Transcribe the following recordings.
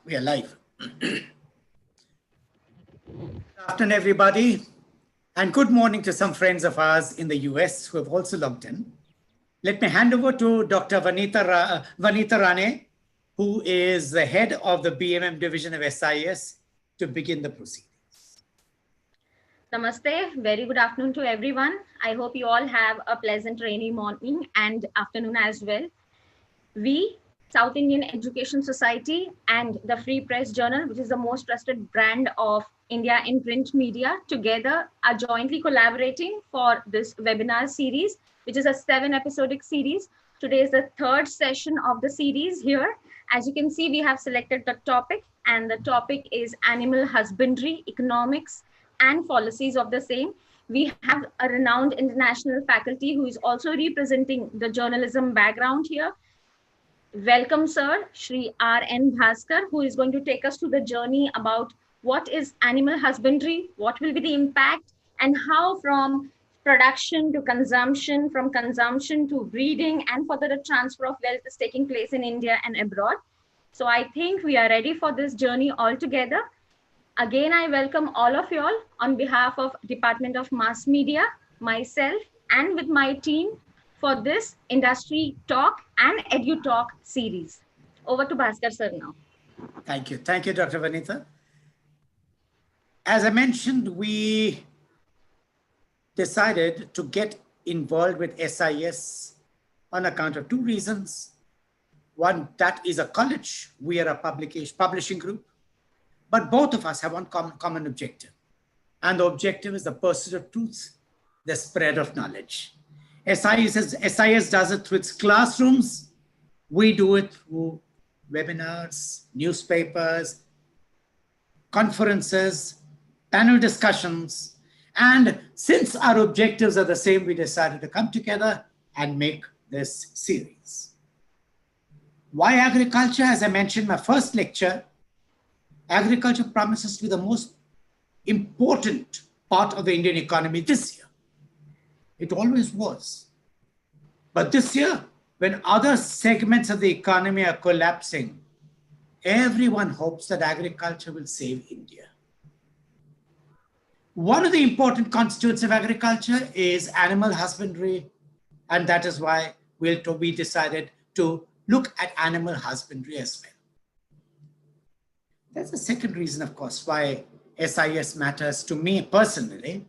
We are live. Good afternoon, everybody, and good morning to some friends of ours in the US who have also logged in. Let me hand over to Dr. Vanita Rane, who is the head of the BMM division of SIES, to begin the proceedings. Namaste. Very good afternoon to everyone. I hope you all have a pleasant rainy morning and afternoon as well. We, South Indian Education Society and the Free Press Journal, which is the most trusted brand of India in print media, together are jointly collaborating for this webinar series, which is a 7-episodic series. Today is the third session of the series here. As you can see, we have selected the topic, and the topic is Animal Husbandry Economics and Fallacies of the same. We have a renowned international faculty who is also representing the journalism background here. Welcome, sir, Shri R.N. Bhaskar, who is going to take us through the journey about what is animal husbandry, what will be the impact, and how from production to consumption, from consumption to breeding, and further the transfer of wealth is taking place in India and abroad. So I think we are ready for this journey altogether. Again, I welcome all of you all on behalf of Department of Mass Media, myself, and with my team for this industry talk and edu talk series. Over to Bhaskar sir now. Thank you. Thank you, Dr. Vanita. As I mentioned, we decided to get involved with SIES on account of two reasons. One, that is a college. We are a publishing group. But both of us have one common objective. And the objective is the pursuit of truth, the spread of knowledge. SIS does it through its classrooms. We do it through webinars, newspapers, conferences, panel discussions. And since our objectives are the same, we decided to come together and make this series. Why agriculture? As I mentioned in my first lecture, agriculture promises to be the most important part of the Indian economy this year. It always was. But this year, when other segments of the economy are collapsing, everyone hopes that agriculture will save India. One of the important constituents of agriculture is animal husbandry, and that is why we decided to look at animal husbandry as well. There's a second reason, of course, why SIS matters to me personally,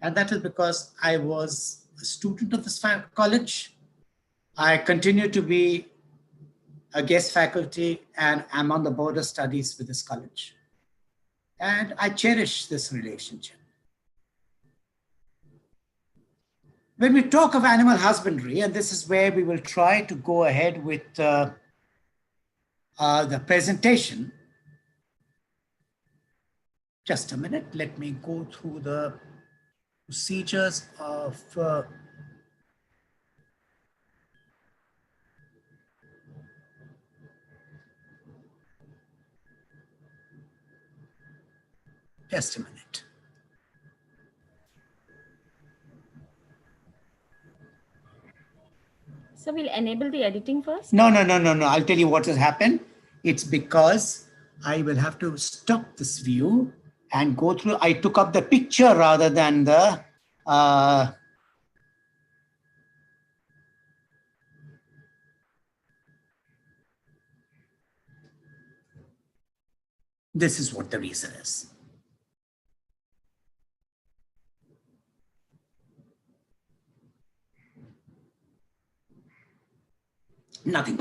and that is because I was a student of this college. I continue to be a guest faculty, and I'm on the board of studies with this college. And I cherish this relationship. When we talk of animal husbandry, and this is where we will try to go ahead with the presentation. Just a minute, let me go through the procedures of just a minute. So we'll enable the editing first? No. I'll tell you what has happened. It's because I will have to stop this view and go through. I took up the picture rather than the this is what the reason is. Nothing.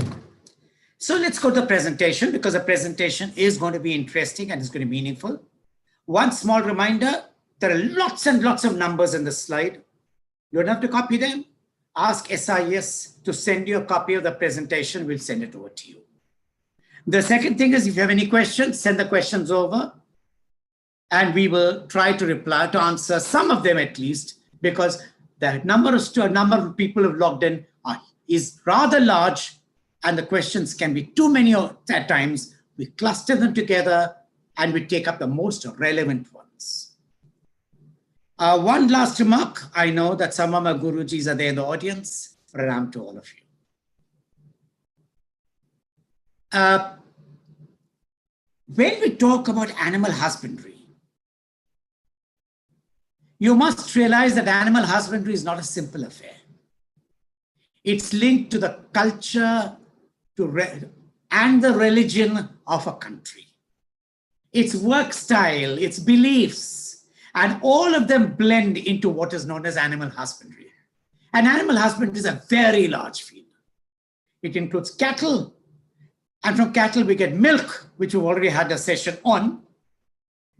So let's go to the presentation, because the presentation is going to be interesting and it's going to be meaningful. One small reminder, there are lots and lots of numbers in this slide. You don't have to copy them. Ask SIS to send you a copy of the presentation. We'll send it over to you. The second thing is, if you have any questions, send the questions over and we will try to reply, to answer some of them at least, because the number of people who have logged in is rather large and the questions can be too many at times. We cluster them together and we take up the most relevant ones. One last remark. I know that some of my Gurujis are there in the audience. Pranam to all of you. When we talk about animal husbandry, you must realize that animal husbandry is not a simple affair. It's linked to the culture and the religion of a country. Its work style, its beliefs, and all of them blend into what is known as animal husbandry. And animal husbandry is a very large field. It includes cattle, and from cattle we get milk, which we've already had a session on,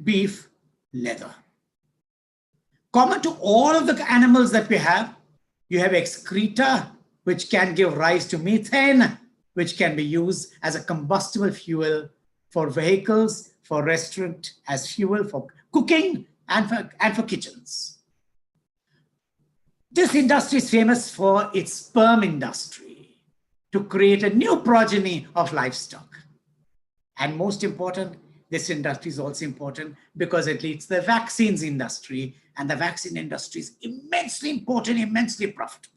beef, leather. Common to all of the animals that we have, you have excreta, which can give rise to methane, which can be used as a combustible fuel for vehicles, for restaurant, as fuel for cooking, and for kitchens. This industry is famous for its sperm industry, to create a new progeny of livestock. And most important, this industry is also important because it leads the vaccines industry, and the vaccine industry is immensely important, immensely profitable.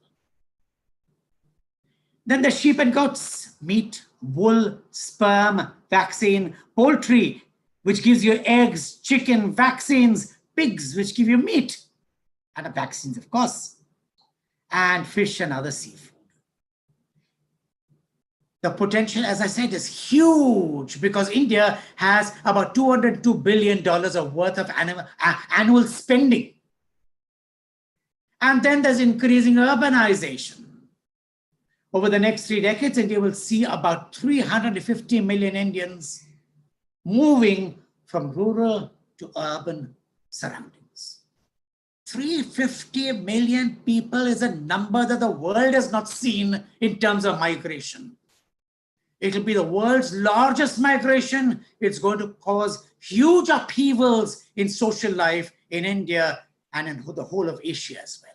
Then the sheep and goats, meat, wool, sperm, vaccine, poultry, which gives you eggs, chicken, vaccines, pigs, which give you meat, and vaccines, of course, and fish and other seafood. The potential, as I said, is huge because India has about $202 billion of worth of annual spending. And then there's increasing urbanization. Over the next 3 decades, India will see about 350 million Indians moving from rural to urban surroundings. 350 million people is a number that the world has not seen in terms of migration. It will be the world's largest migration. It's going to cause huge upheavals in social life in India and in the whole of Asia as well.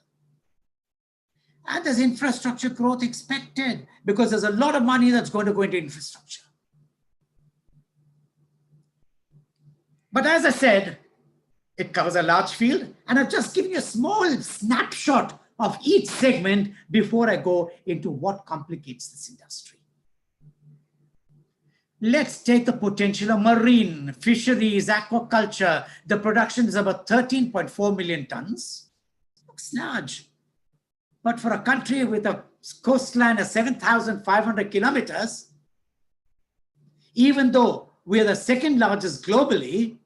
And there's infrastructure growth expected because there's a lot of money that's going to go into infrastructure. But as I said, it covers a large field, and I've just given you a small snapshot of each segment before I go into what complicates this industry. Let's take the potential of marine, fisheries, aquaculture. The production is about 13.4 million tons. Looks large. But for a country with a coastline of 7,500 kilometers, even though we are the second largest globally,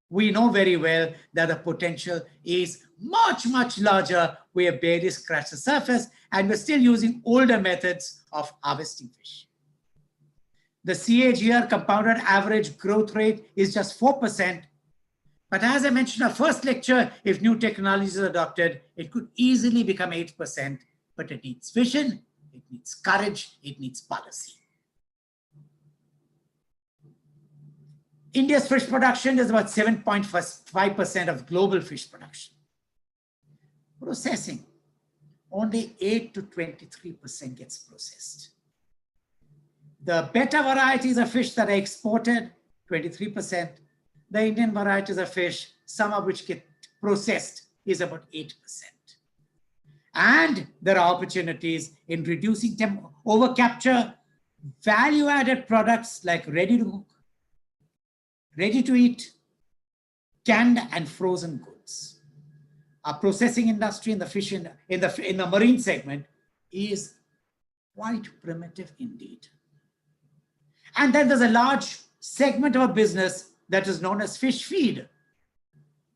we know very well that the potential is much, much larger. We have barely scratched the surface, and we're still using older methods of harvesting fish. The CAGR, compounded average growth rate, is just 4%. But as I mentioned in our first lecture, if new technologies are adopted, it could easily become 8%. But it needs vision, it needs courage, it needs policy. India's fish production is about 7.5% of global fish production. Processing, only 8 to 23% gets processed. The better varieties of fish that are exported, 23%. The Indian varieties of fish, some of which get processed, is about 8%. And there are opportunities in reducing overcapture, value-added products like ready to cook, ready to eat, canned and frozen goods. Our processing industry in the fish in the marine segment is quite primitive indeed. And then there's a large segment of a business that is known as fish feed,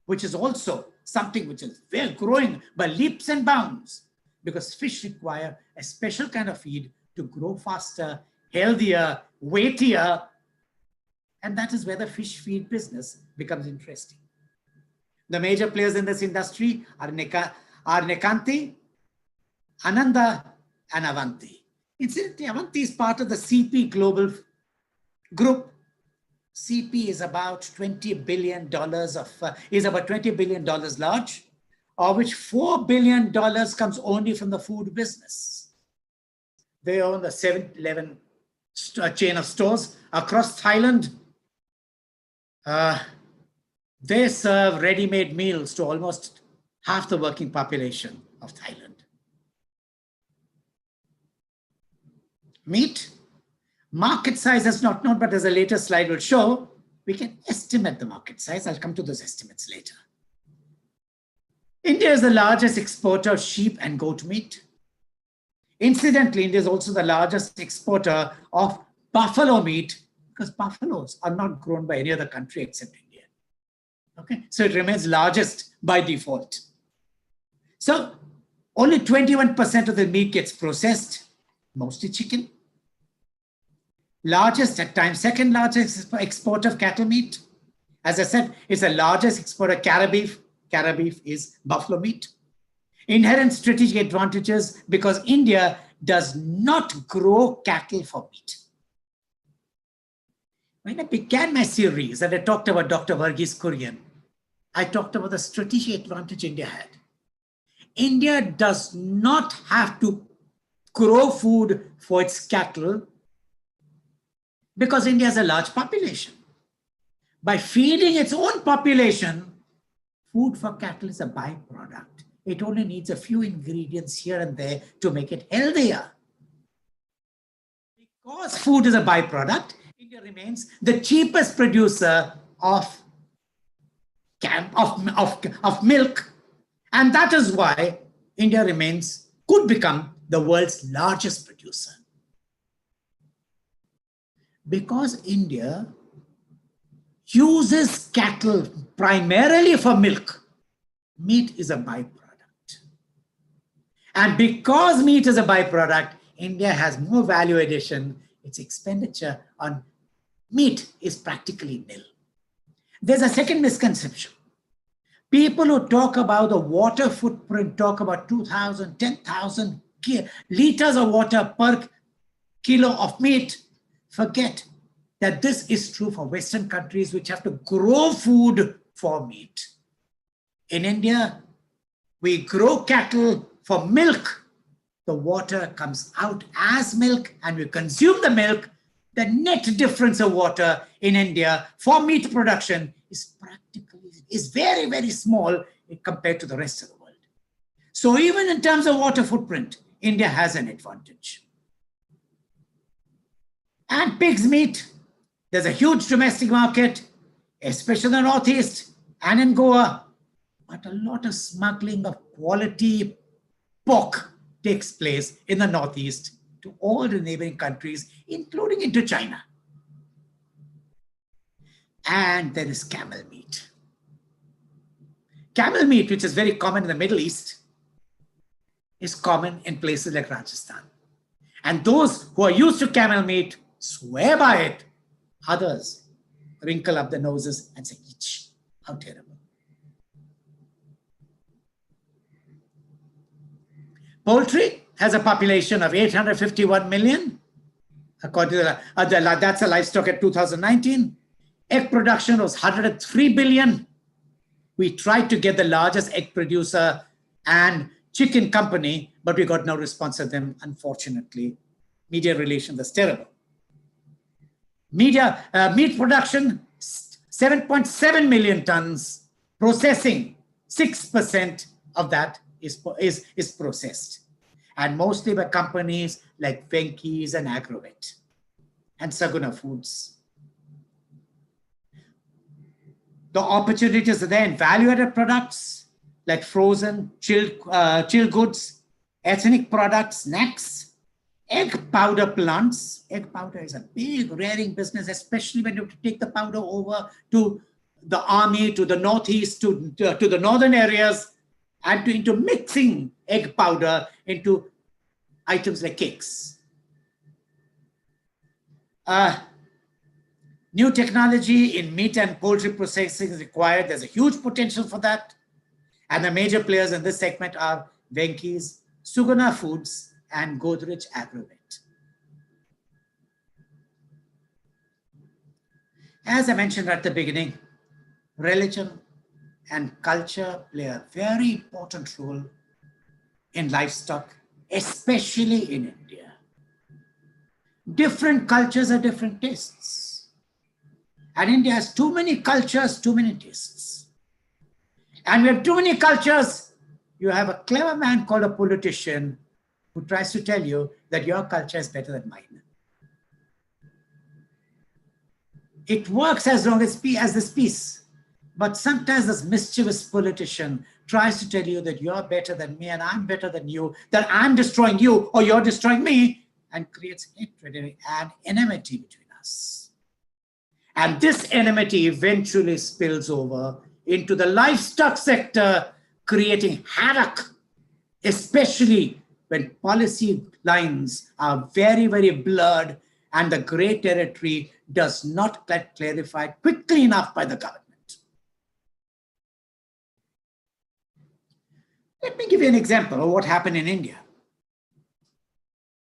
which is also something which is very growing by leaps and bounds because fish require a special kind of feed to grow faster, healthier, weightier. And that is where the fish feed business becomes interesting. The major players in this industry are Nekanti, Ananda, and Avanti. Incidentally, Avanti is part of the CP Global Group. CP is about $20 billion large, of which $4 billion comes only from the food business. They own the 7-Eleven chain of stores across Thailand. They serve ready-made meals to almost half the working population of Thailand. Meat, market size is not known, but as a later slide will show, we can estimate the market size. I'll come to those estimates later. India is the largest exporter of sheep and goat meat. Incidentally, India is also the largest exporter of buffalo meat because buffaloes are not grown by any other country except India. Okay, so it remains largest by default. So only 21% of the meat gets processed, mostly chicken. Largest at times, second largest exporter of cattle meat. As I said, it's the largest exporter of cattle beef. Cattle beef is buffalo meat. Inherent strategic advantages because India does not grow cattle for meat. When I began my series and I talked about Dr. Varghese Kurian, I talked about the strategic advantage India had. India does not have to grow food for its cattle because India has a large population. By feeding its own population, food for cattle is a byproduct. It only needs a few ingredients here and there to make it healthier. Because food is a byproduct, India remains the cheapest producer of milk. And that is why India could become the world's largest producer. Because India uses cattle primarily for milk, meat is a byproduct. And because meat is a byproduct, India has more value addition. Its expenditure on meat is practically nil. There's a second misconception. People who talk about the water footprint talk about 2,000, 10,000 liters of water per kilo of meat. Forget that this is true for Western countries which have to grow food for meat. In India, we grow cattle for milk. The water comes out as milk and we consume the milk. The net difference of water in India for meat production is very, very small compared to the rest of the world. So even in terms of water footprint, India has an advantage. And pig's meat, there's a huge domestic market, especially in the Northeast and in Goa, but a lot of smuggling of quality pork takes place in the Northeast to all the neighboring countries, including into China. And there is camel meat. Camel meat, which is very common in the Middle East, is common in places like Rajasthan. And those who are used to camel meat swear by it. Others wrinkle up their noses and say, "Eesh, how terrible." Poultry has a population of 851 million, according to that's the livestock at 2019. Egg production was 103 billion. We tried to get the largest egg producer and chicken company, but we got no response from them, unfortunately. Media relations is terrible. Meat production, 7.7 million tons. Processing, 6% of that is processed. And mostly by companies like Venky's and Agrovet and Saguna Foods. The opportunities are there in value-added products like frozen, chilled goods, ethnic products, snacks, egg powder plants. Egg powder is a big rearing business, especially when you have to take the powder over to the army, to the Northeast, to the northern areas, and into mixing egg powder into items like cakes. New technology in meat and poultry processing is required. There's a huge potential for that. And the major players in this segment are Venky's, Suguna Foods, and Godrej Agrovet. As I mentioned at the beginning, religion and culture play a very important role in livestock, especially in India. Different cultures have different tastes. And India has too many cultures, too many tastes. And we have too many cultures. You have a clever man called a politician who tries to tell you that your culture is better than mine. It works as long as there's peace. But sometimes this mischievous politician tries to tell you that you're better than me and I'm better than you, that I'm destroying you or you're destroying me, and creates hatred and enmity between us. And this enmity eventually spills over into the livestock sector, creating havoc, especially when policy lines are very, very blurred and the gray territory does not get clarified quickly enough by the government. Let me give you an example of what happened in India,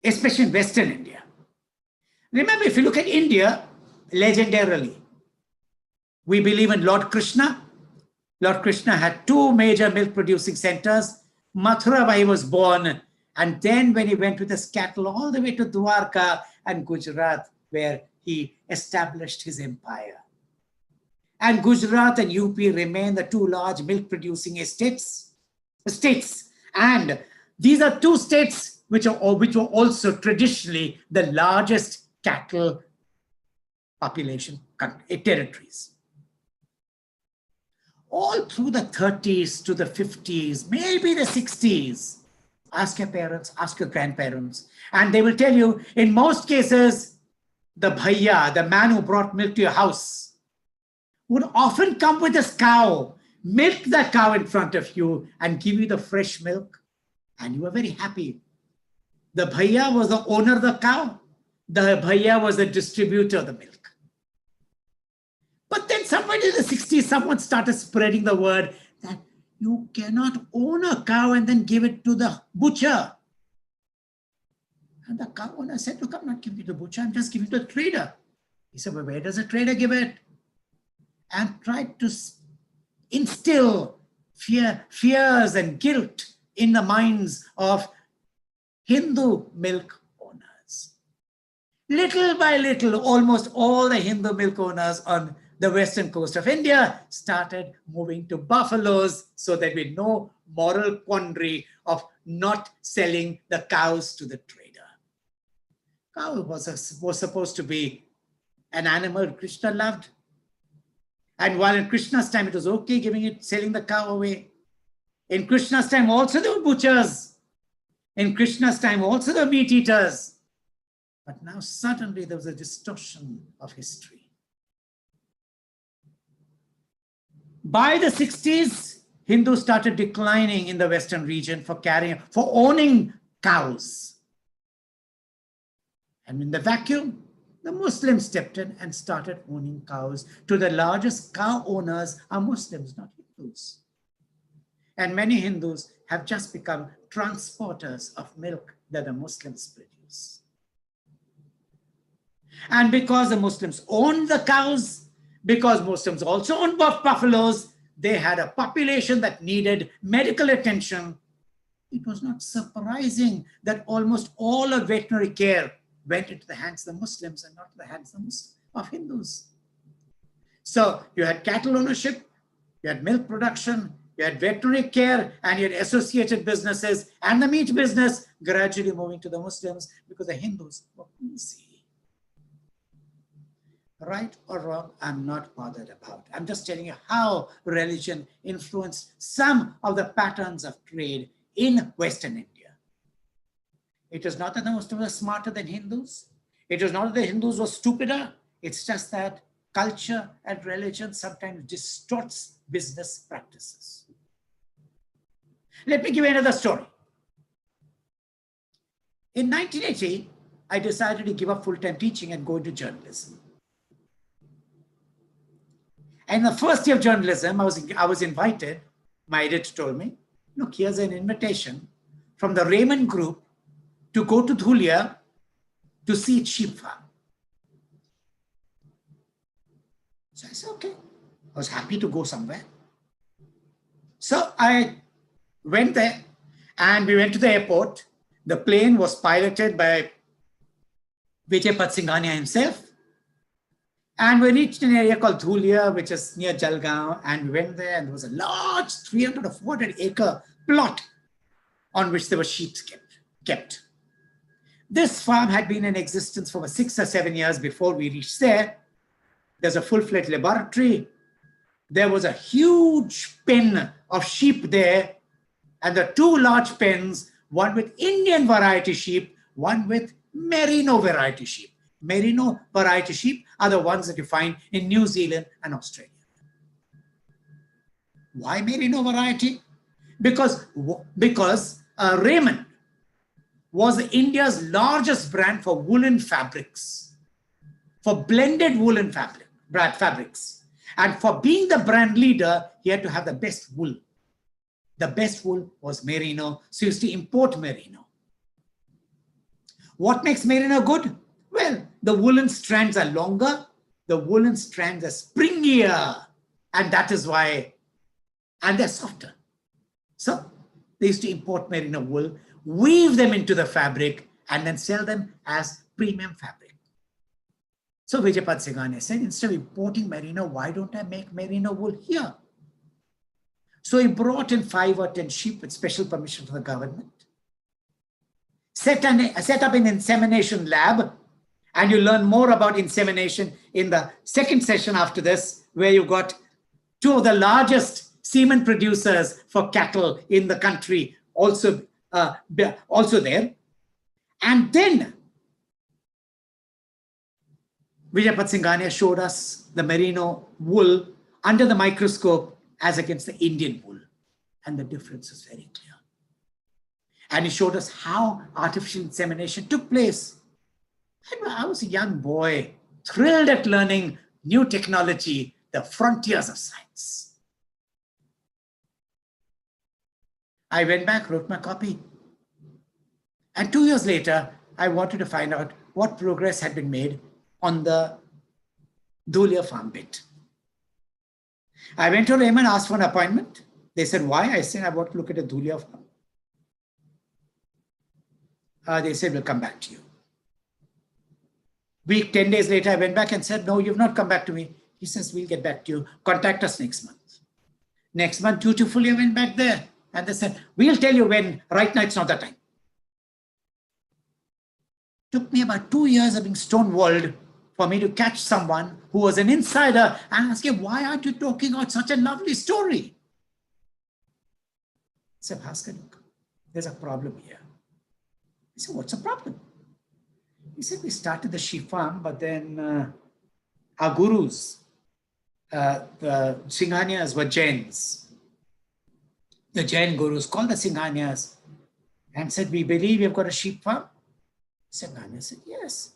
especially in Western India. Remember, if you look at India, legendarily, we believe in Lord Krishna. Lord Krishna had two major milk producing centers. Mathura, where he was born, and then when he went with his cattle all the way to Dwarka and Gujarat, where he established his empire. And Gujarat and UP remain the two large milk producing states. And these are two states which were also traditionally the largest cattle population territories. All through the 30s to the 50s, maybe the 60s, ask your parents, ask your grandparents, and they will tell you, in most cases, the bhaiya, the man who brought milk to your house, would often come with his cow, milk that cow in front of you, and give you the fresh milk, and you were very happy. The bhaiya was the owner of the cow. The bhaiya was the distributor of the milk. But then somewhere in the 60s, someone started spreading the word that you cannot own a cow and then give it to the butcher. And the cow owner said, look, I'm not giving it to the butcher, I'm just giving it to the trader. He said, well, where does the trader give it? And tried to instill fears and guilt in the minds of Hindu milk owners. Little by little, almost all the Hindu milk owners on the western coast of India started moving to buffaloes, so there would be no moral quandary of not selling the cows to the trader. Cow was supposed to be an animal Krishna loved. And while in Krishna's time it was okay selling the cow away, in Krishna's time also there were butchers. In Krishna's time also there were meat eaters. But now suddenly there was a distortion of history. By the 60s, Hindus started declining in the Western region for owning cows. And in the vacuum, the Muslims stepped in and started owning cows. To the largest cow owners are Muslims, not Hindus. And many Hindus have just become transporters of milk that the Muslims produce. And because the Muslims owned the cows, because Muslims also owned buffaloes, they had a population that needed medical attention. It was not surprising that almost all of veterinary care went into the hands of the Muslims and not the hands of Hindus. So you had cattle ownership, you had milk production, you had veterinary care, and you had associated businesses, and the meat business gradually moving to the Muslims because the Hindus were busy. Right or wrong, I'm not bothered about. I'm just telling you how religion influenced some of the patterns of trade in Western India. It is not that the Muslims were smarter than Hindus. It is not that the Hindus were stupider. It's just that culture and religion sometimes distorts business practices. Let me give you another story. In 1980, I decided to give up full-time teaching and go into journalism. And in the first year of journalism, I was invited, my editor told me, look, here's an invitation from the Raymond Group to go to Dhulia to see its sheep farm. So I said, okay. I was happy to go somewhere. So I went there and we went to the airport. The plane was piloted by Vijay Patsinghania himself. And we reached an area called Dhulia, which is near Jalgaon, and we went there, and there was a large 300 or 400 acre plot on which there were sheep kept. This farm had been in existence for 6 or 7 years before we reached there. There's a full-fledged laboratory. There was a huge pen of sheep there, and the two large pens, one with Indian variety sheep, one with Merino variety sheep. Merino variety sheep are the ones that you find in New Zealand and Australia. Why Merino variety? Because Raymond was India's largest brand for woolen fabrics, for blended woolen fabrics. And for being the brand leader, he had to have the best wool. The best wool was Merino, so he used to import Merino. What makes Merino good? Well, the woolen strands are longer, the woolen strands are springier, and that is why, and they're softer. So they used to import Merino wool, weave them into the fabric, and then sell them as premium fabric. So Vijaypad Singhania said, instead of importing Merino, why don't I make Merino wool here? So he brought in 5 or 10 sheep with special permission from the government, set up an insemination lab, and you learn more about insemination in the second session after this, where you got 2 of the largest semen producers for cattle in the country also there. And then Vijaypad Singhania showed us the Merino wool under the microscope as against the Indian wool. And the difference is very clear. And he showed us how artificial insemination took place. And I was a young boy, thrilled at learning new technology, the frontiers of science. I went back, wrote my copy. And 2 years later, I wanted to find out what progress had been made on the Dhulia farm bit. I went to Raymond, asked for an appointment. They said, why? I said, I want to look at a Dhulia farm. They said, we'll come back to you. Week, 10 days later, I went back and said, no, you've not come back to me. He says, we'll get back to you. Contact us next month. Next month, dutifully, I went back there. And they said, we'll tell you when. Right now, it's not the time. Took me about 2 years of being stonewalled for me to catch someone who was an insider and ask him, why aren't you talking about such a lovely story? I said, Bhaskar, look, there's a problem here. I said, what's the problem? He said, we started the sheep farm, but then our gurus, the Singhanias were Jains. The Jain gurus called the Singhanias and said, we believe you've got a sheep farm. Singhania said, yes.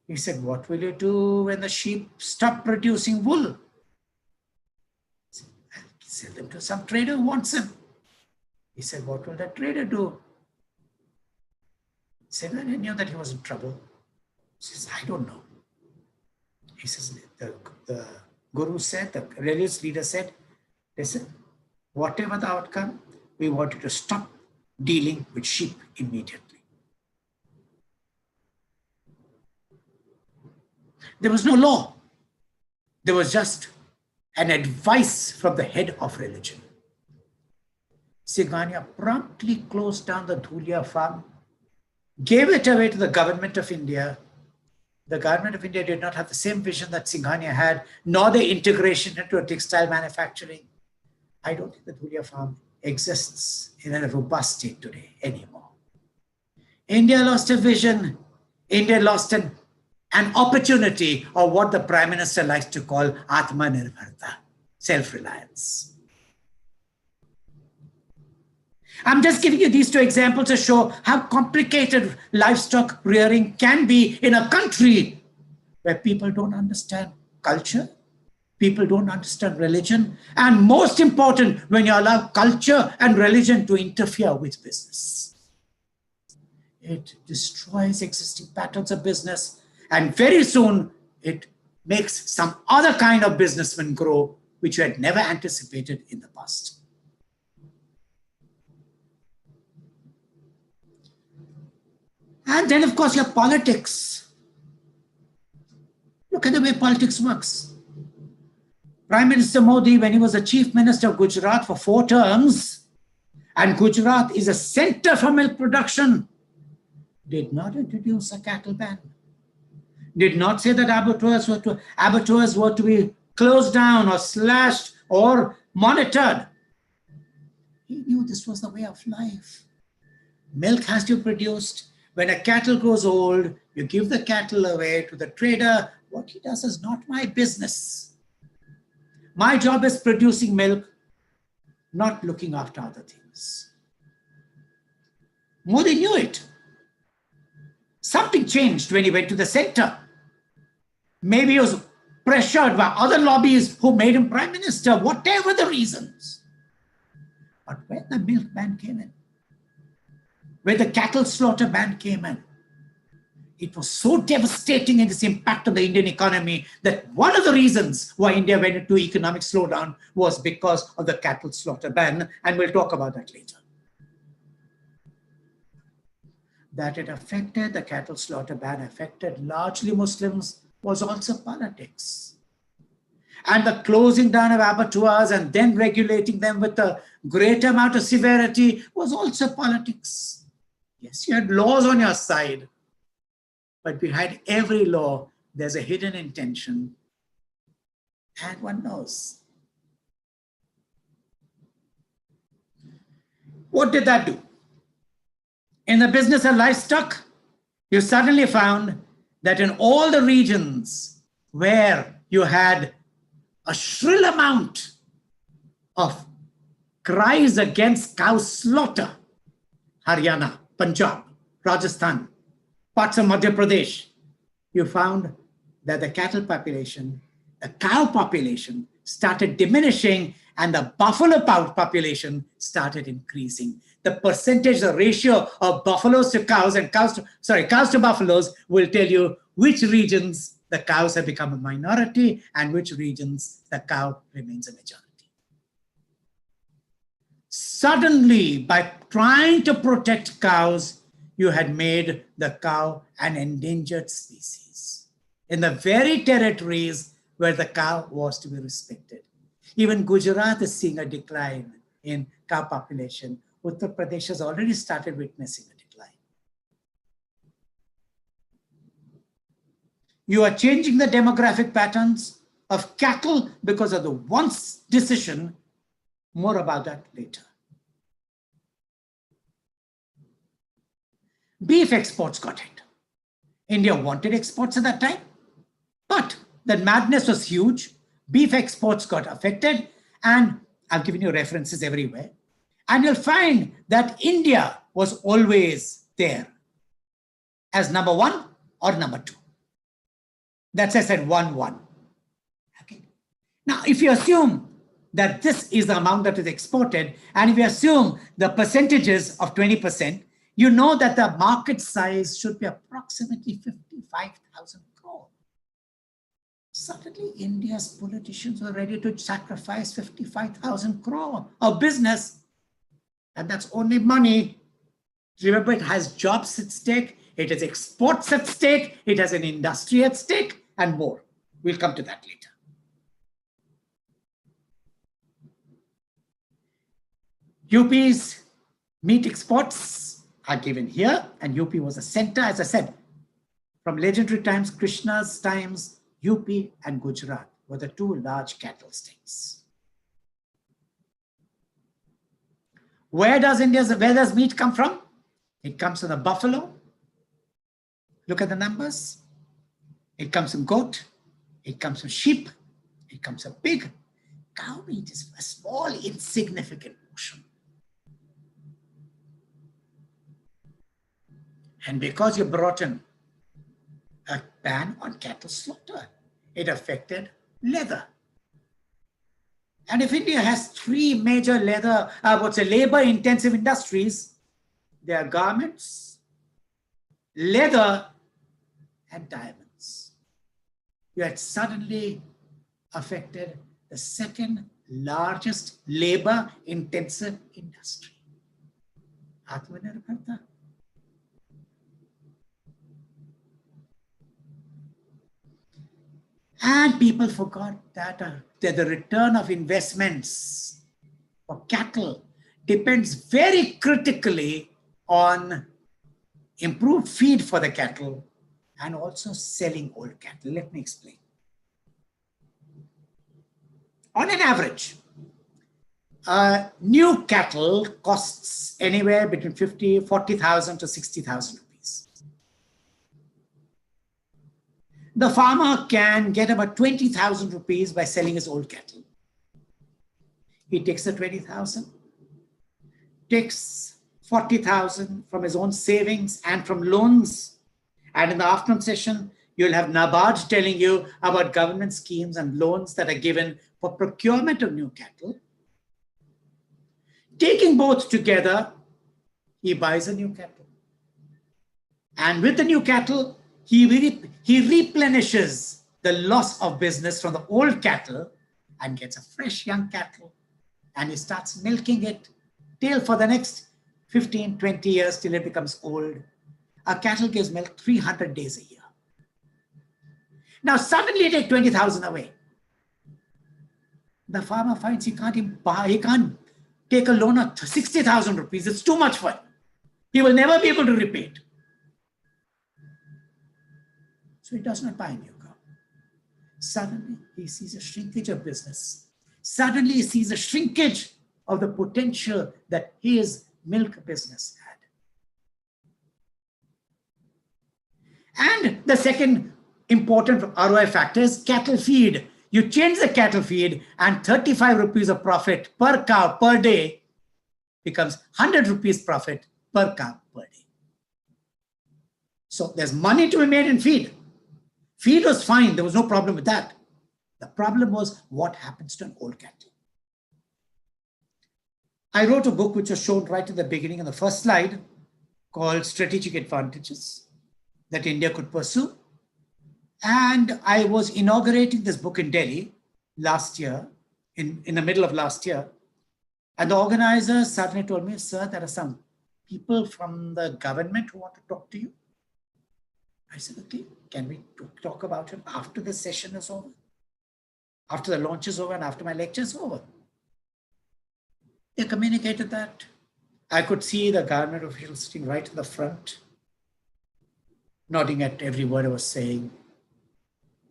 He said, what will you do when the sheep stop producing wool? I said, I'll sell them to some trader who wants them. He said, what will that trader do? Singhania knew that he was in trouble. He says, I don't know. He says, the guru said, the religious leader said, listen, whatever the outcome, we want you to stop dealing with sheep immediately. There was no law. There was just an advice from the head of religion. Singhania promptly closed down the Dhulia farm, gave it away to the government of India. The government of India did not have the same vision that Singhania had, nor the integration into a textile manufacturing. I don't think the Dhulia farm exists in a robust state today anymore. India lost a vision. India lost an opportunity, or what the Prime Minister likes to call Atmanirbharta, self-reliance. I'm just giving you these 2 examples to show how complicated livestock rearing can be in a country where people don't understand culture, people don't understand religion, and most important, when you allow culture and religion to interfere with business. It destroys existing patterns of business, and very soon it makes some other kind of businessman grow, which you had never anticipated in the past. And then, of course, you have politics. Look at the way politics works. Prime Minister Modi, when he was the Chief Minister of Gujarat for 4 terms, and Gujarat is a center for milk production, did not introduce a cattle ban. did not say that abattoirs were to be closed down or slashed or monitored. He knew this was the way of life. Milk has to be produced. When a cattle grows old, you give the cattle away to the trader. What he does is not my business. My job is producing milk, not looking after other things. Modi knew it. Something changed when he went to the center. Maybe he was pressured by other lobbies who made him prime minister, whatever the reasons. But when the milk ban came in, when the cattle slaughter ban came in, it was so devastating in its impact on the Indian economy that one of the reasons why India went into economic slowdown was because of the cattle slaughter ban, and we'll talk about that later. That it affected, the cattle slaughter ban affected largely Muslims was also politics. And the closing down of abattoirs and then regulating them with a great amount of severity was also politics. Yes, you had laws on your side, but behind every law, there's a hidden intention, and one knows. What did that do? In the business of livestock, you suddenly found that in all the regions where you had a shrill amount of cries against cow slaughter, Haryana, Punjab, Rajasthan, parts of Madhya Pradesh, you found that the cattle population, the cow population started diminishing and the buffalo population started increasing. The percentage, the ratio of buffaloes to cows and cows to buffaloes will tell you which regions the cows have become a minority and which regions the cow remains a majority. Suddenly, by trying to protect cows, you had made the cow an endangered species in the very territories where the cow was to be respected. Even Gujarat is seeing a decline in cow population. Uttar Pradesh has already started witnessing a decline. You are changing the demographic patterns of cattle because of the once decision. More about that later. Beef exports got hit. India wanted exports at that time, but the madness was huge. Beef exports got affected, and I've given you references everywhere. And you'll find that India was always there as number one or number two. That's, I said, 1-1. Okay. Now, if you assume that this is the amount that is exported, and if you assume the percentages of 20%, you know that the market size should be approximately 55,000 crore. Suddenly, India's politicians were ready to sacrifice 55,000 crore of business. And that's only money. Remember, it has jobs at stake, it has exports at stake, it has an industry at stake, and more. We'll come to that later. UP's meat exports are given here, and UP was a center, as I said, from legendary times, Krishna's times, UP and Gujarat were the two large cattle states. Where does meat come from? It comes from the buffalo. Look at the numbers. It comes from goat. It comes from sheep. It comes from pig. Cow meat is a small, insignificant portion. And because you brought in a ban on cattle slaughter, it affected leather. And if India has three major labor-intensive industries, they are garments, leather, and diamonds. You had suddenly affected the second largest labor-intensive industry. Atmanirbharta. And people forgot that the return of investments for cattle depends very critically on improved feed for the cattle and also selling old cattle. Let me explain. On an average, new cattle costs anywhere between 40,000 to 60,000 rupees. The farmer can get about 20,000 rupees by selling his old cattle. He takes the 20,000, takes 40,000 from his own savings and from loans. And in the afternoon session, you'll have NABARD telling you about government schemes and loans that are given for procurement of new cattle. Taking both together, he buys a new cattle. And with the new cattle, he replenishes the loss of business from the old cattle and gets a fresh young cattle. And he starts milking it till for the next 15, 20 years till it becomes old. A cattle gives milk 300 days a year. Now suddenly take 20,000 away. The farmer finds he can't take a loan of 60,000 rupees. It's too much for him. He will never be able to repay it. So he does not buy a new cow. Suddenly he sees a shrinkage of business. Suddenly he sees a shrinkage of the potential that his milk business had. And the second important ROI factor is cattle feed. You change the cattle feed and 35 rupees of profit per cow per day becomes 100 rupees profit per cow per day. So there's money to be made in feed. Feed was fine. There was no problem with that. The problem was what happens to an old cattle. I wrote a book which was shown right at the beginning in the first slide called Strategic Advantages that India could pursue. And I was inaugurating this book in Delhi last year, in the middle of last year. And the organizers suddenly told me, sir, there are some people from the government who want to talk to you. I said, okay, can we talk about it after the session is over? After the launch is over and after my lecture is over. They communicated that. I could see the government officials sitting right in the front, nodding at every word I was saying.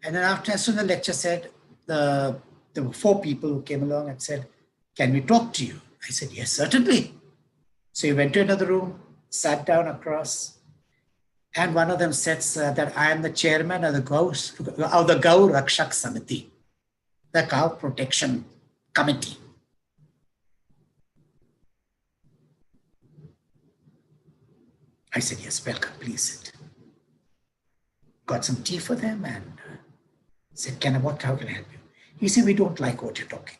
And then after the lecture said, there were 4 people who came along and said, can we talk to you? I said, yes, certainly. So he went to another room, sat down across, and one of them said, sir, that I am the chairman of the Cow Rakshak Samiti, the Cow Protection Committee. I said, yes, welcome, please sit. Got some tea for them and said, how can I help you? He said, we don't like what you're talking.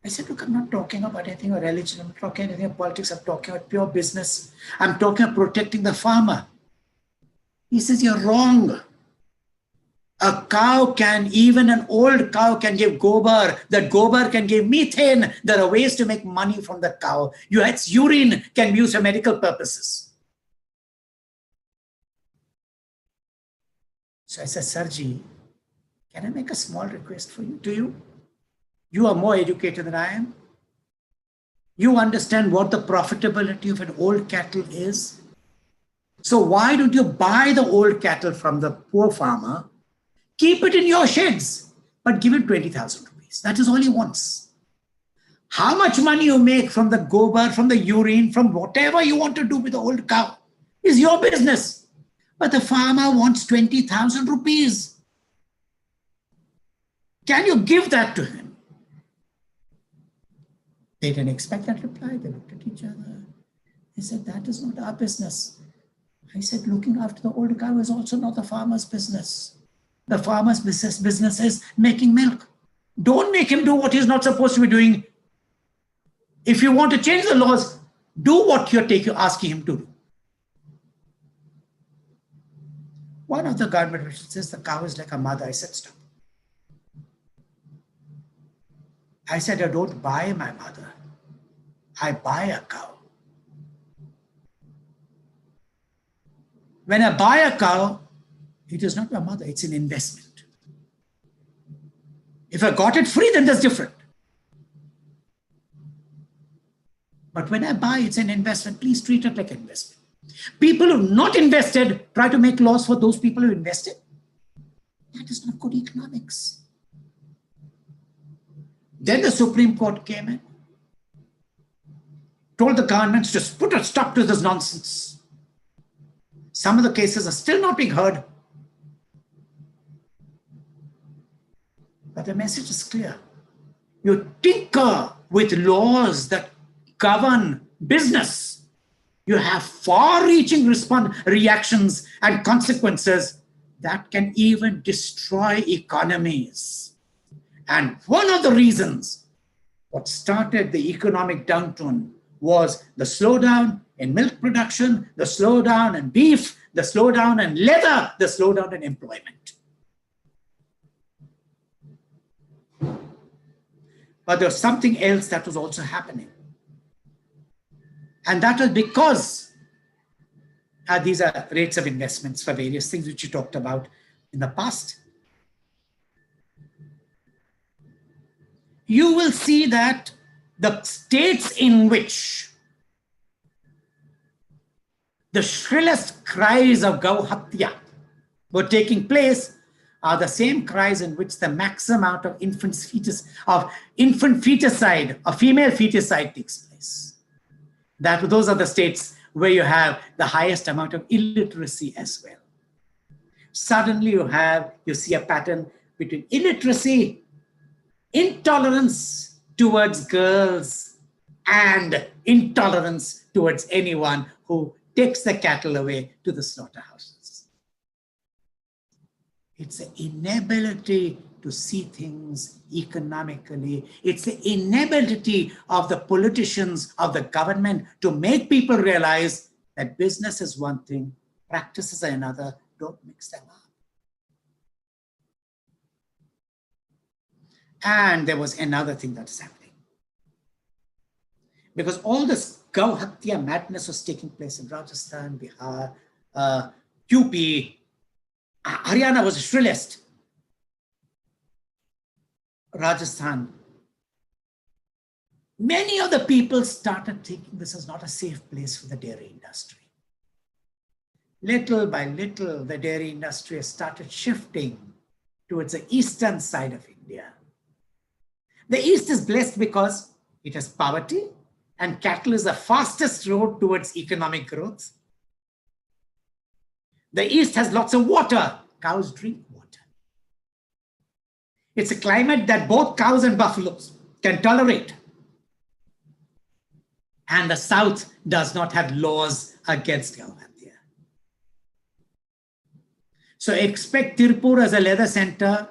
I said, look, I'm not talking about anything about religion. I'm not talking anything about politics. I'm talking about pure business. I'm talking about protecting the farmer. He says, you're wrong. A cow even an old cow can give gobar. That gobar can give methane. There are ways to make money from the cow. Its urine can be used for medical purposes. So I said, Sarji, can I make a small request to you? You are more educated than I am. You understand what the profitability of an old cattle is. So why don't you buy the old cattle from the poor farmer, keep it in your sheds, but give him 20,000 rupees. That is all he wants. How much money you make from the gobar, from the urine, from whatever you want to do with the old cow is your business. But the farmer wants 20,000 rupees. Can you give that to him? They didn't expect that reply. They looked at each other. They said, that is not our business. I said, looking after the old cow is also not the farmer's business. The farmer's business is making milk. Don't make him do what he's not supposed to be doing. If you want to change the laws, do what you're asking him to do. One of the government officials says, the cow is like a mother. I said, stop. I said, I don't buy my mother. I buy a cow. When I buy a cow, it is not my mother, it's an investment. If I got it free, then that's different. But when I buy, it's an investment. Please treat it like an investment. People who not invested try to make laws for those people who invested. That is not good economics. Then the Supreme Court came in, told the governments to put a stop to this nonsense. Some of the cases are still not being heard. But the message is clear. You tinker with laws that govern business, you have far-reaching reactions and consequences that can even destroy economies. And one of the reasons what started the economic downturn was the slowdown in milk production, the slowdown in beef, the slowdown in leather, the slowdown in employment. But there was something else that was also happening. And that was because these are rates of investments for various things which you talked about in the past. You will see that the states in which the shrillest cries of Cow Hatya were taking place are the same cries in which the maximum amount of infant feticide or female feticide takes place. Those are the states where you have the highest amount of illiteracy as well. Suddenly you see a pattern between illiteracy, intolerance towards girls, and intolerance towards anyone who takes the cattle away to the slaughterhouses. It's an inability to see things economically. It's the inability of the politicians, of the government to make people realize that business is one thing, practices are another. Don't mix them up. And there was another thing that is happening. Because all this Cow Hatya madness was taking place in Rajasthan, Bihar, UP, Haryana was the shrillest. Rajasthan. Many of the people started thinking this is not a safe place for the dairy industry. Little by little, the dairy industry has started shifting towards the eastern side of India. The East is blessed because it has poverty and cattle is the fastest road towards economic growth. The East has lots of water. Cows drink water. It's a climate that both cows and buffaloes can tolerate. And the South does not have laws against Cow Hatya. So expect Tirupur as a leather center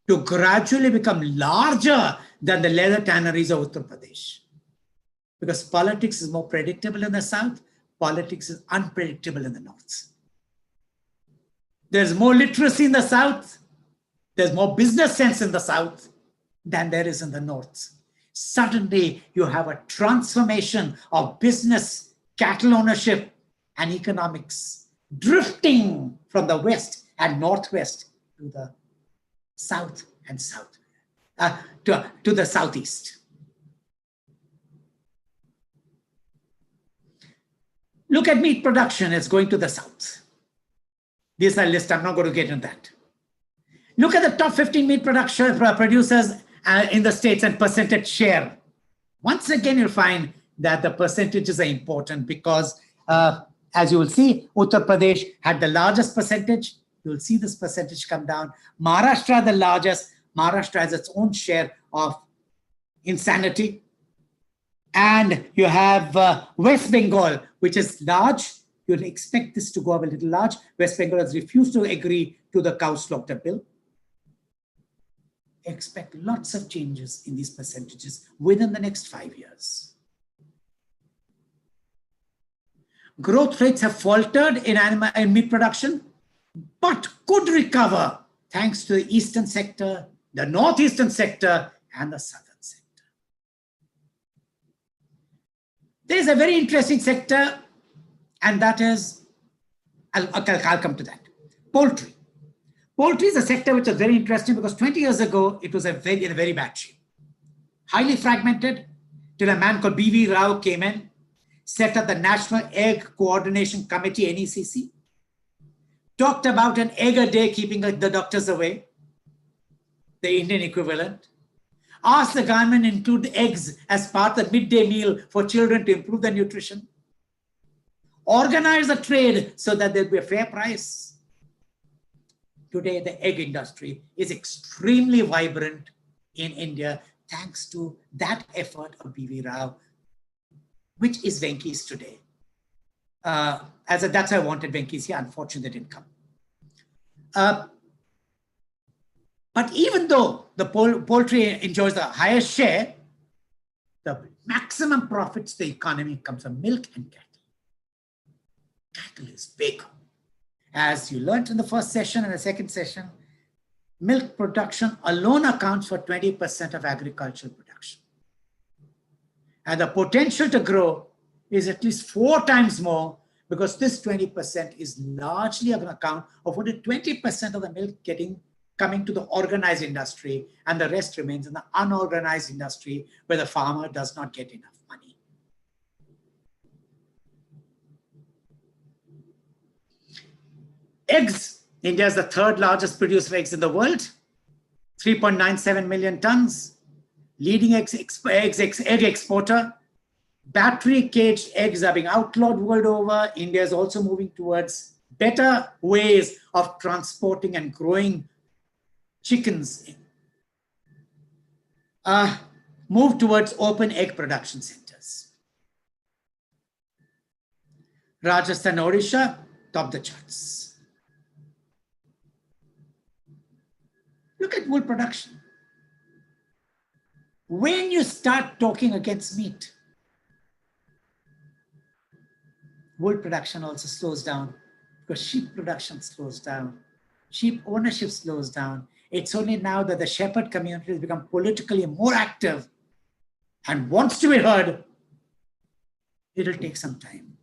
to gradually become larger than the leather tanneries of Uttar Pradesh. Because politics is more predictable in the South, politics is unpredictable in the North. There's more literacy in the South, there's more business sense in the South than there is in the North. Suddenly, you have a transformation of business, cattle ownership, and economics drifting from the West and Northwest to the South and to the Southeast. Look at meat production, it's going to the South. This is a list, I'm not going to get into that. Look at the top 15 meat producers in the states and percentage share. Once again, you'll find that the percentages are important because as you will see, Uttar Pradesh had the largest percentage. You'll see this percentage come down. Maharashtra, the largest. Maharashtra has its own share of insanity. And you have West Bengal, which is large. You'll expect this to go up a little large. West Bengal has refused to agree to the cow slaughter bill. Expect lots of changes in these percentages within the next 5 years. Growth rates have faltered in meat production, but could recover thanks to the eastern sector, the northeastern sector, and the southern sector. There is a very interesting sector, and that is, I'll come to that. Poultry. Poultry is a sector which is very interesting because 20 years ago, it was in a very bad shape. Highly fragmented till a man called B.V. Rao came in, set up the National Egg Coordination Committee, NECC, talked about an egg a day keeping the doctors away, the Indian equivalent, asked the government to include eggs as part of the midday meal for children to improve their nutrition, organize the trade so that there'll be a fair price. Today, the egg industry is extremely vibrant in India thanks to that effort of B.V. Rao, which is Venky's today. That's why I wanted Venky's here. Unfortunately, they didn't come. But even though the poultry enjoys the highest share, the maximum profits to the economy comes from milk and cattle. Cattle is big. As you learned in the first session and the second session, milk production alone accounts for 20% of agricultural production. And the potential to grow is at least 4 times more, because this 20% is largely on account of only 20% of the milk coming to the organized industry, and the rest remains in the unorganized industry where the farmer does not get enough money. Eggs. India is the 3rd largest producer of eggs in the world, 3.97 million tons. Leading egg exporter. Battery caged eggs are being outlawed world over. India is also moving towards better ways of transporting and growing chickens. Move towards open egg production centers. Rajasthan, Odisha, top the charts. Look at wool production. When you start talking against meat, wool production also slows down because sheep production slows down. Sheep ownership slows down. It's only now that the shepherd community has become politically more active and wants to be heard. It'll take some time.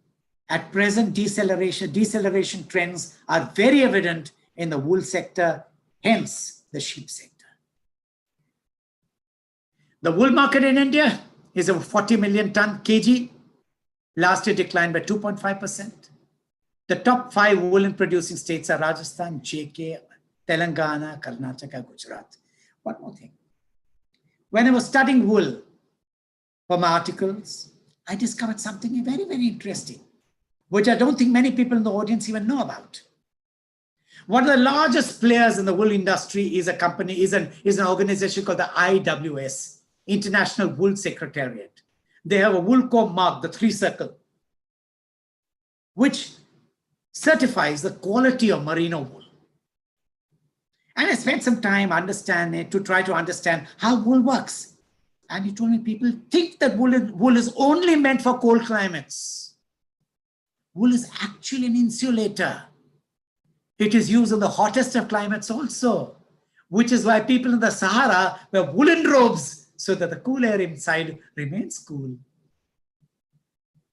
At present, deceleration trends are very evident in the wool sector, hence the sheep sector. The wool market in India is a 40 million ton kg. Last year declined by 2.5%. The top 5 woolen producing states are Rajasthan, JK, Telangana, Karnataka, Gujarat. One more thing. When I was studying wool for my articles, I discovered something very, very interesting, which I don't think many people in the audience even know about. One of the largest players in the wool industry is an organization called the IWS, International Wool Secretariat. They have a wool core mark, the 3 circle, which certifies the quality of merino wool. And I spent some time to try to understand how wool works. And he told me people think that wool is only meant for cold climates. Wool is actually an insulator. It is used in the hottest of climates also, which is why people in the Sahara wear woolen robes so that the cool air inside remains cool.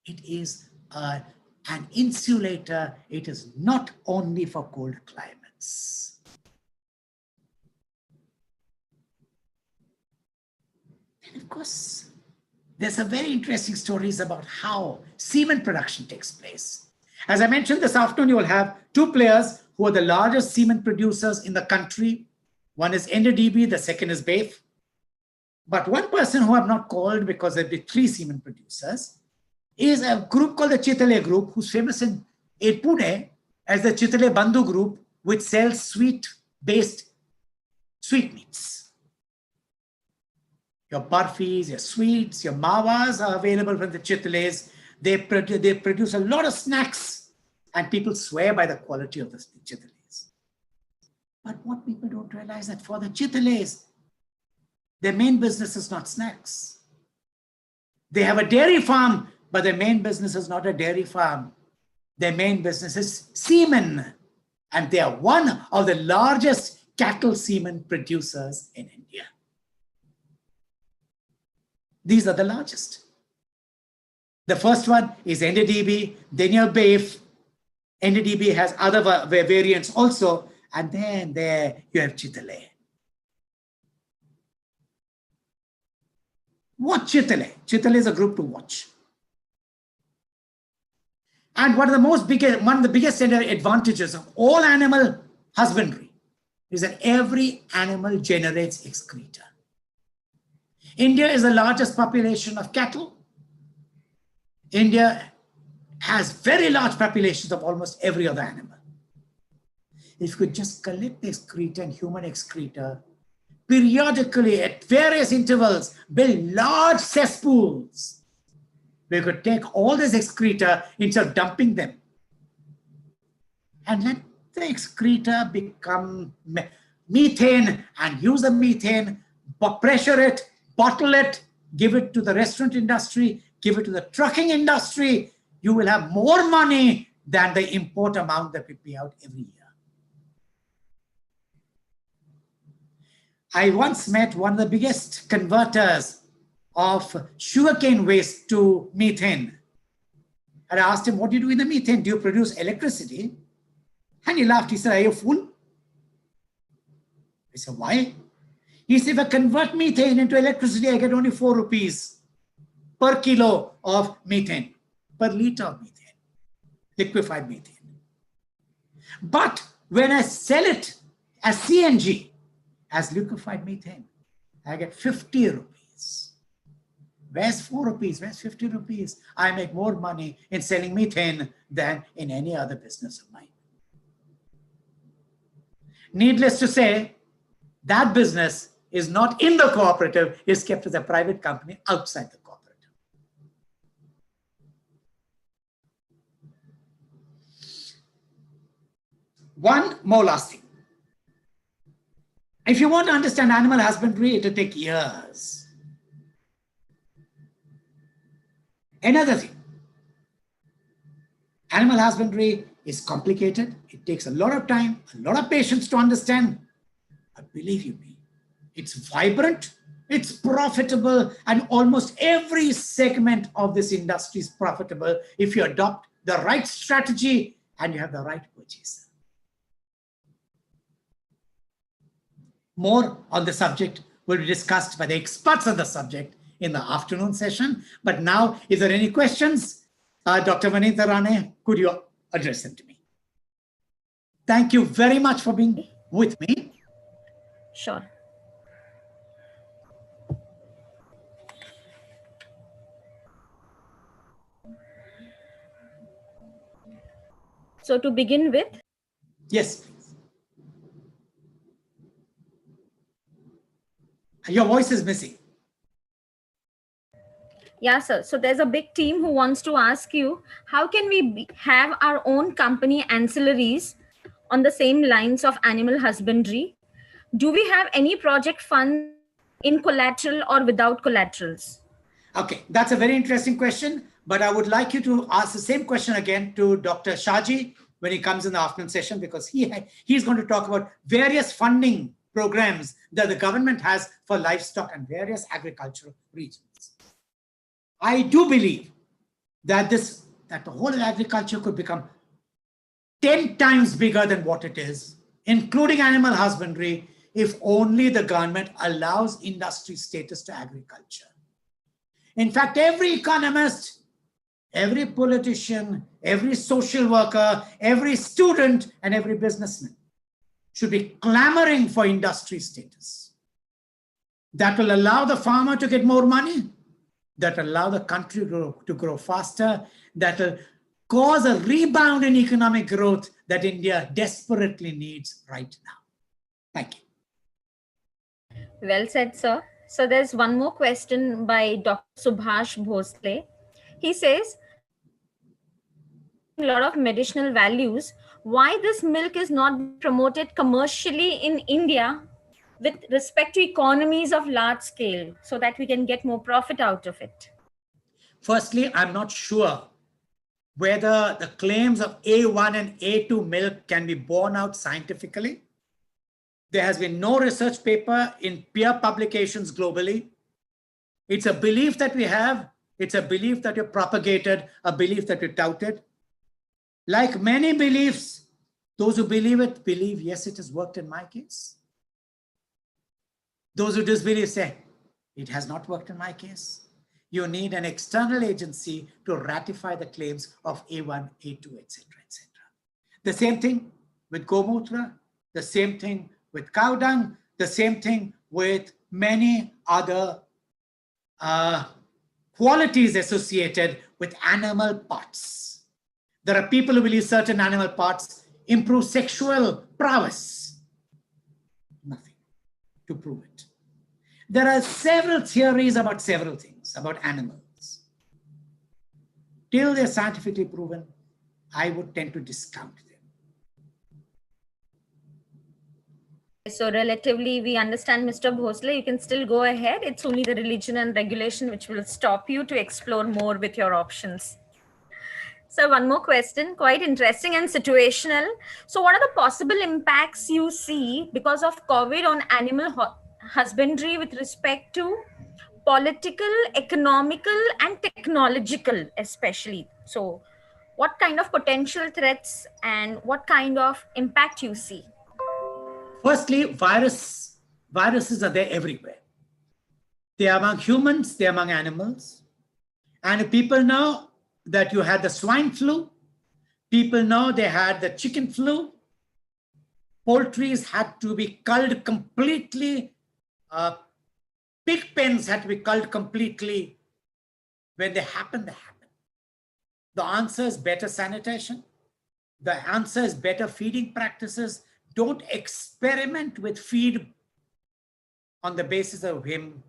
It is an insulator. It is not only for cold climates. And of course, there's some very interesting stories about how semen production takes place. As I mentioned this afternoon, you will have 2 players who are the largest semen producers in the country. One is NDDB, the second is BAIF. But one person who I have not called because there will be 3 semen producers is a group called the Chitale Group, who's famous in Pune as the Chitale Bandhu Group, which sells sweet-based sweetmeats. Your barfis, your sweets, your mawas are available from the Chitales. They produce a lot of snacks, and people swear by the quality of the Chitales. But what people don't realize that for the Chitales, their main business is not snacks. They have a dairy farm, but their main business is not a dairy farm. Their main business is semen. And they are one of the largest cattle semen producers in India. These are the largest. The first one is NDDB, then your BAIF. NDDB has other variants also. And then there you have Chitale. Watch Chitale. Chitale is a group to watch. And one of the biggest advantages of all animal husbandry is that every animal generates excreta. India is the largest population of cattle. India has very large populations of almost every other animal. If you could just collect excreta and human excreta, periodically at various intervals, build large cesspools, we could take all this excreta instead of dumping them and let the excreta become methane and use the methane, pressure it, bottle it, give it to the restaurant industry, give it to the trucking industry. You will have more money than the import amount that we pay out every year. I once met one of the biggest converters of sugarcane waste to methane. And I asked him, what do you do with the methane? Do you produce electricity? And he laughed. He said, are you a fool? I said, why? He said, if I convert methane into electricity, I get only 4 rupees per kilo of methane, per liter of methane, liquefied methane. But when I sell it as CNG, as liquefied methane, I get 50 rupees. Where's 4 rupees? Where's 50 rupees? I make more money in selling methane than in any other business of mine. Needless to say, that business is not in the cooperative, is kept as a private company outside the cooperative. One more last thing. If you want to understand animal husbandry, it will take years. Another thing, animal husbandry is complicated. It takes a lot of time, a lot of patience to understand. But believe you me, it's vibrant, it's profitable, and almost every segment of this industry is profitable if you adopt the right strategy and you have the right purchaser. More on the subject will be discussed by the experts on the subject in the afternoon session. But now, is there any questions? Dr. Vanitha Rane, could you address them to me? Thank you very much for being with me. Sure. So to begin with. Yes, please. Your voice is missing. Yeah, sir. So there's a big team who wants to ask you, how can we have our own company ancillaries on the same lines of animal husbandry? Do we have any project funds in collateral or without collaterals? Okay, that's a very interesting question, but I would like you to ask the same question again to Dr. Shaji when he comes in the afternoon session, because he's going to talk about various funding programs that the government has for livestock and various agricultural regions. I do believe that the whole agriculture could become 10 times bigger than what it is, including animal husbandry, if only the government allows industry status to agriculture. In fact, every economist, every politician, every social worker, every student, and every businessman should be clamoring for industry status. That will allow the farmer to get more money, that will allow the country to grow faster, that will cause a rebound in economic growth that India desperately needs right now. Thank you. Well said, sir. So there's one more question by Dr. Subhash Bhosle. He says, a lot of medicinal values, why this milk is not promoted commercially in India with respect to economies of large scale so that we can get more profit out of it? Firstly, I'm not sure whether the claims of A1 and A2 milk can be borne out scientifically. There has been no research paper in peer publications globally. It's a belief that we have. It's a belief that we propagated, a belief that we touted. Like many beliefs, those who believe it believe, yes, it has worked in my case. Those who disbelieve say, it has not worked in my case. you need an external agency to ratify the claims of A1, A2, etc., etc. The same thing with Gomutra, the same thing with cow dung, the same thing with many other qualities associated with animal parts. There are people who believe certain animal parts improve sexual prowess. Nothing to prove it. There are several theories about several things, about animals. Till they're scientifically proven, I would tend to discount them. So relatively, we understand, Mr. Bhosle, you can still go ahead. It's only the religion and regulation which will stop you to explore more with your options. So one more question, quite interesting and situational. So what are the possible impacts you see because of COVID on animal husbandry with respect to political, economical, and technological especially? So what kind of potential threats and what kind of impact you see? Firstly, viruses are there everywhere. They are among humans, they are among animals. And people know that you had the swine flu. People know they had the chicken flu. Poultries had to be culled completely. Pig pens had to be culled completely. When they happen, they happen. The answer is better sanitation. The answer is better feeding practices. Don't experiment with feed on the basis of whim.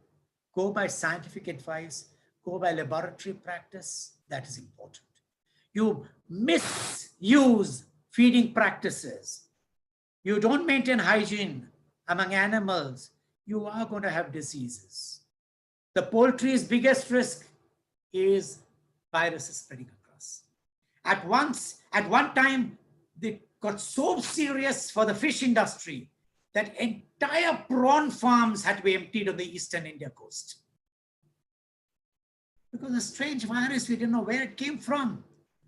Go by scientific advice. Go by laboratory practice. That is important. You misuse feeding practices. You don't maintain hygiene among animals. You are going to have diseases. The poultry's biggest risk is viruses spreading across. At one time, they got so serious for the fish industry that entire prawn farms had to be emptied on the eastern India coast. Because a strange virus, we didn't know where it came from.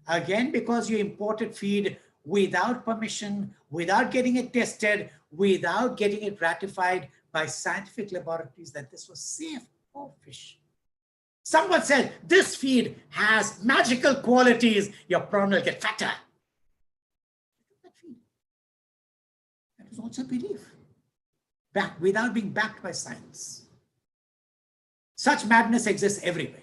Again, because you imported feed without permission, without getting it tested, without getting it ratified by scientific laboratories that this was safe for fish. Someone said, this feed has magical qualities, your prawn will get fatter. That was also a belief, without being backed by science. Such madness exists everywhere.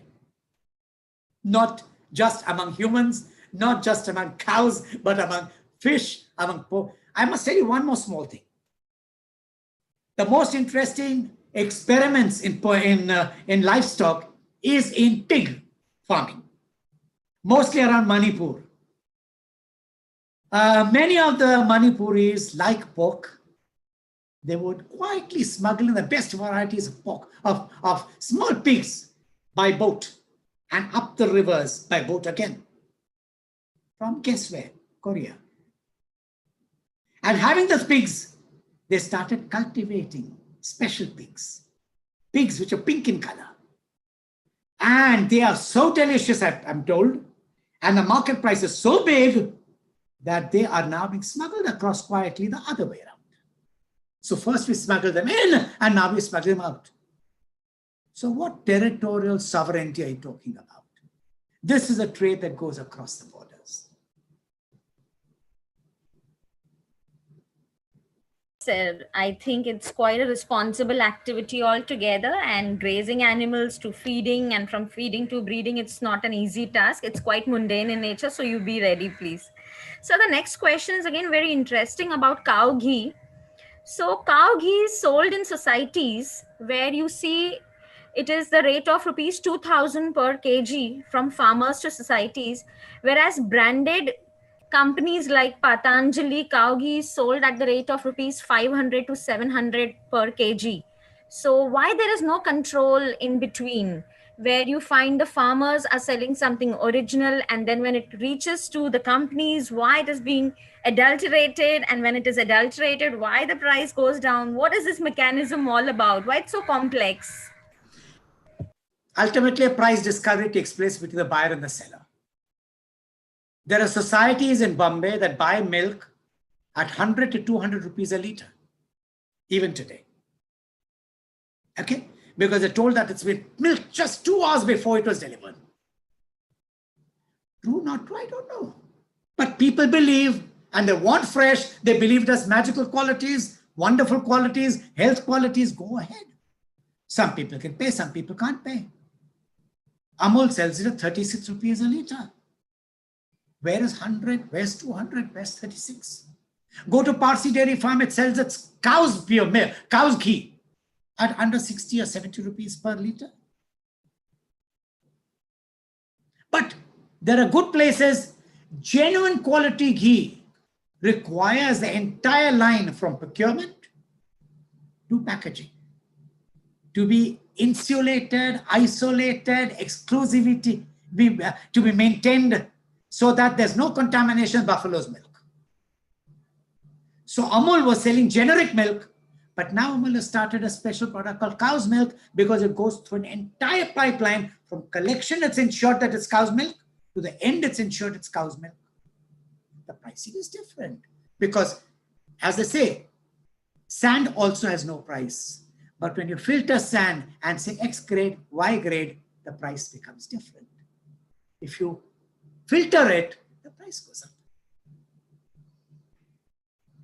Not just among humans, not just among cows, but among fish, among pork. I must tell you one more small thing. The most interesting experiments in livestock is in pig farming, mostly around Manipur. Many of the Manipuris like pork. They would quietly smuggle in the best varieties of pork, of small pigs by boat and up the rivers by boat again. From guess where? Korea. And having those pigs, they started cultivating special pigs. Pigs which are pink in color. And they are so delicious, I'm told. And the market price is so big that they are now being smuggled across quietly the other way around. So first we smuggle them in, and now we smuggle them out. So what territorial sovereignty are you talking about? This is a trade that goes across the borders. Sir, I think it's quite a responsible activity altogether, and grazing animals to feeding and from feeding to breeding, it's not an easy task. It's quite mundane in nature, so you be ready, please. So the next question is again very interesting about cow ghee. So cow ghee is sold in societies where you see it is the rate of rupees 2,000 per kg from farmers to societies, whereas branded companies like Patanjali cow ghee is sold at the rate of rupees 500 to 700 per kg. So why there is no control in between, where you find the farmers are selling something original, and then when it reaches to the companies, why it is being adulterated, and when it is adulterated, why the price goes down? What is this mechanism all about? Why it's so complex? Ultimately, a price discovery takes place between the buyer and the seller. There are societies in Bombay that buy milk at 100 to 200 rupees a litre, even today. Okay? because they told that it's been milked just 2 hours before it was delivered. True, not true, I don't know. But people believe, and they want fresh. They believe it has magical qualities, wonderful qualities, health qualities. Go ahead. Some people can pay, some people can't pay. Amul sells it at 36 rupees a litre. Where is 100? Where's 200? Where's 36? Go to Parsi Dairy Farm, it sells its cow's pure milk, cow's ghee at under 60 or 70 rupees per litre. But there are good places. Genuine quality ghee requires the entire line from procurement to packaging to be insulated, isolated, exclusivity to be maintained so that there's no contamination of buffalo's milk. So Amul was selling generic milk, but now Amul has started a special product called cow's milk because it goes through an entire pipeline. From collection, it's ensured that it's cow's milk, to the end, it's ensured it's cow's milk. The pricing is different because, as they say, sand also has no price. But when you filter sand and say X grade, Y grade, the price becomes different. If you filter it, the price goes up.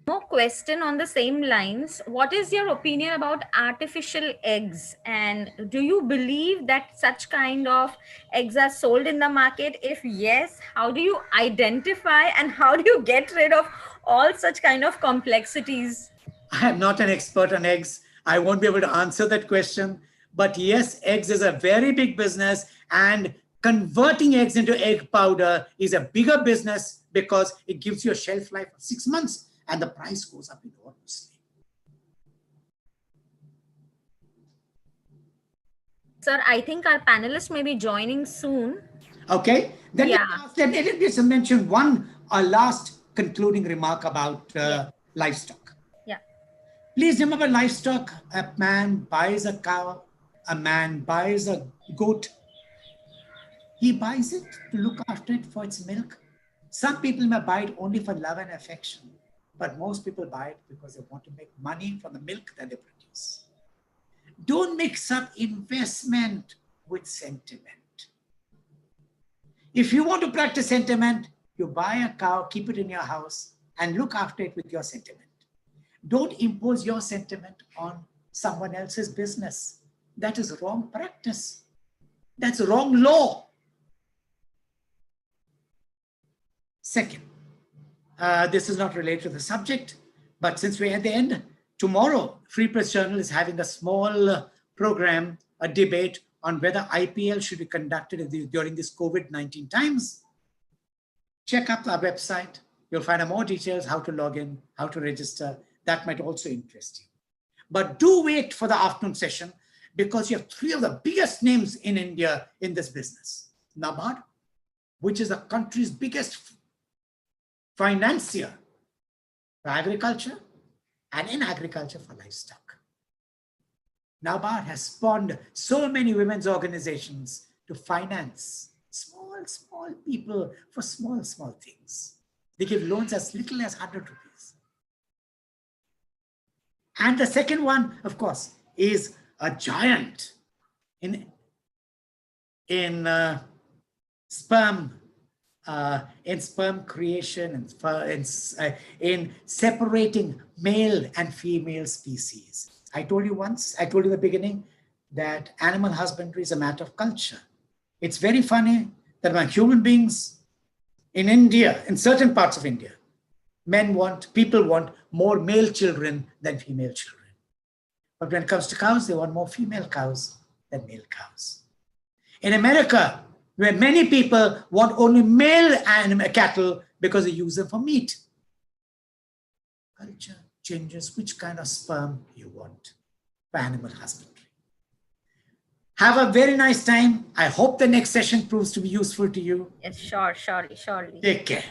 More question on the same lines. What is your opinion about artificial eggs? And do you believe that such kind of eggs are sold in the market? If yes, how do you identify and how do you get rid of all such kind of complexities? I am not an expert on eggs. I won't be able to answer that question. But yes, eggs is a very big business, and converting eggs into egg powder is a bigger business because it gives you a shelf life of 6 months. And the price goes up enormously. Sir, I think our panelists may be joining soon. Okay. Then let me just mention one last concluding remark about livestock. Yeah. Please remember livestock. A man buys a cow. A man buys a goat. He buys it to look after it for its milk. Some people may buy it only for love and affection. But most people buy it because they want to make money from the milk that they produce. Don't mix up investment with sentiment. If you want to practice sentiment, you buy a cow, keep it in your house, and look after it with your sentiment. Don't impose your sentiment on someone else's business. That is wrong practice. That's wrong law. Second, this is not related to the subject, but since we're at the end, tomorrow, Free Press Journal is having a small program, a debate on whether IPL should be conducted during this COVID-19 times. Check up our website. You'll find out more details, how to log in, how to register. That might also interest you. But do wait for the afternoon session because you have 3 of the biggest names in India in this business. NABARD, which is the country's biggest financier for agriculture and in agriculture for livestock. NABARD has spawned so many women's organizations to finance small people for small things. They give loans as little as 100 rupees. And the second one, of course, is a giant in sperm creation and in separating male and female species. I told you in the beginning that animal husbandry is a matter of culture. It's very funny that when human beings in India, in certain parts of India, people want more male children than female children. But when it comes to cows, they want more female cows than male cows. In America, where many people want only male cattle because they use them for meat. Culture changes which kind of sperm you want for animal husbandry. Have a very nice time. I hope the next session proves to be useful to you. Yes, surely. Take care.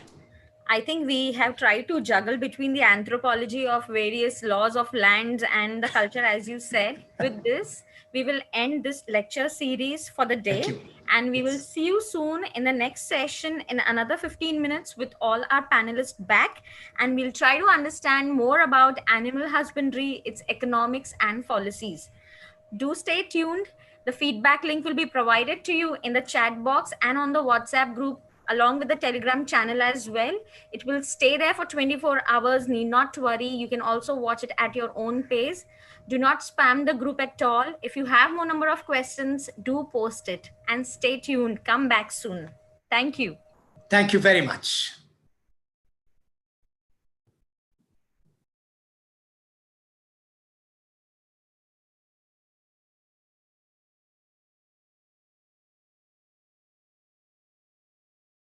I think we have tried to juggle between the anthropology of various laws of lands and the culture, as you said. With this, we will end this lecture series for the day. And we will see you soon in the next session in another 15 minutes with all our panelists back. And we'll try to understand more about animal husbandry, its economics and policies. Do stay tuned. The feedback link will be provided to you in the chat box and on the WhatsApp group, along with the Telegram channel as well. It will stay there for 24 hours. Need not worry. You can also watch it at your own pace. Do not spam the group at all. If you have more number of questions, do post it and stay tuned. Come back soon. Thank you. Thank you very much.